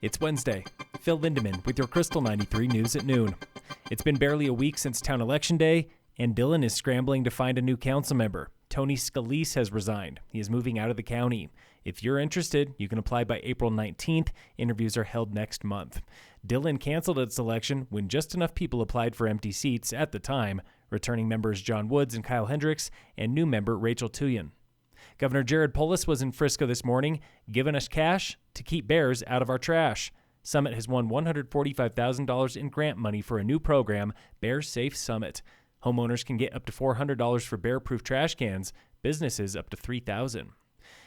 It's Wednesday. Phil Lindeman with your Krystal 93 News at noon. It's been barely a week since town election day, and Dillon is scrambling to find a new council member. Tony Scalise has resigned. He is moving out of the county. If you're interested, you can apply by April 19th. Interviews are held next month. Dillon canceled its election when just enough people applied for empty seats at the time, returning members John Woods and Kyle Hendricks and new member Rachel Tuyen. Governor Polis was in Frisco this morning, giving us cash to keep bears out of our trash. Summit has won $145,000 in grant money for a new program, Bear Safe Summit. Homeowners can get up to $400 for bear-proof trash cans, businesses up to $3,000.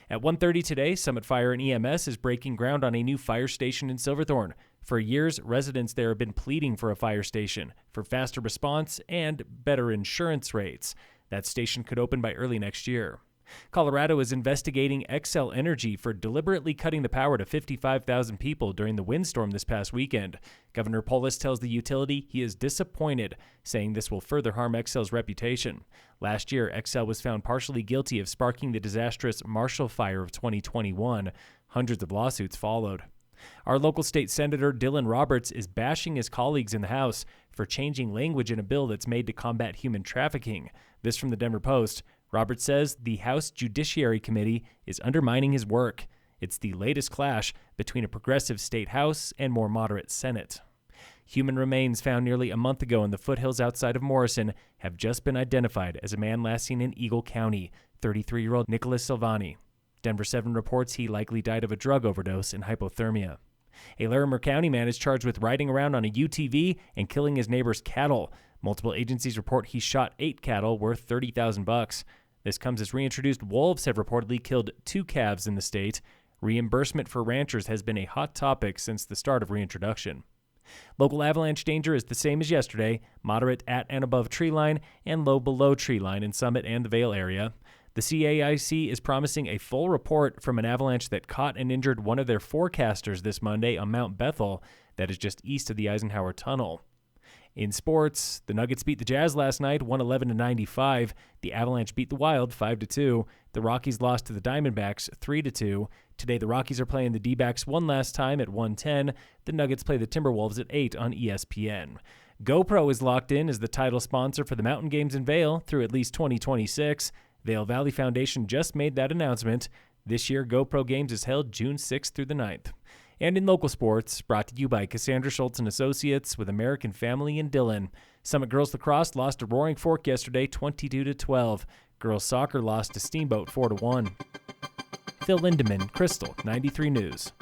At 1:30 today, Summit Fire and EMS is breaking ground on a new fire station in Silverthorne. For years, residents there have been pleading for a fire station, for faster response and better insurance rates. That station could open by early next year. Colorado is investigating Xcel Energy for deliberately cutting the power to 55,000 people during the windstorm this past weekend. Governor Polis tells the utility he is disappointed, saying this will further harm Xcel's reputation. Last year, Xcel was found partially guilty of sparking the disastrous Marshall Fire of 2021. Hundreds of lawsuits followed. Our local state senator Dillon Roberts is bashing his colleagues in the House for changing language in a bill that's made to combat human trafficking. This from the Denver Post. Roberts says the House Judiciary Committee is undermining his work. It's the latest clash between a progressive state House and more moderate Senate. Human remains found nearly a month ago in the foothills outside of Morrison have just been identified as a man last seen in Eagle County, 33-year-old Nicholas Silvani. Denver 7 reports he likely died of a drug overdose and hypothermia. A Larimer County man is charged with riding around on a UTV and killing his neighbor's cattle. Multiple agencies report he shot 8 cattle worth $30,000. This comes as reintroduced wolves have reportedly killed 2 calves in the state. Reimbursement for ranchers has been a hot topic since the start of reintroduction. Local avalanche danger is the same as yesterday, moderate at and above tree line and low below tree line in Summit and the Vale area. The CAIC is promising a full report from an avalanche that caught and injured one of their forecasters this Monday on Mount Bethel, that is just east of the Eisenhower Tunnel. In sports, the Nuggets beat the Jazz last night, 111-95. The Avalanche beat the Wild 5-2. The Rockies lost to the Diamondbacks 3-2. Today, the Rockies are playing the D-backs one last time at 1:10. The Nuggets play the Timberwolves at 8 on ESPN. GoPro is locked in as the title sponsor for the Mountain Games in Vail through at least 2026. Vail Valley Foundation just made that announcement. This year, GoPro Games is held June 6th through the 9th. And in local sports, brought to you by Cassandra Schultz and Associates with American Family in Dillon. Summit Girls Lacrosse lost to Roaring Fork yesterday, 22-12. Girls Soccer lost to Steamboat 4-1. Phil Lindeman, Krystal 93 News.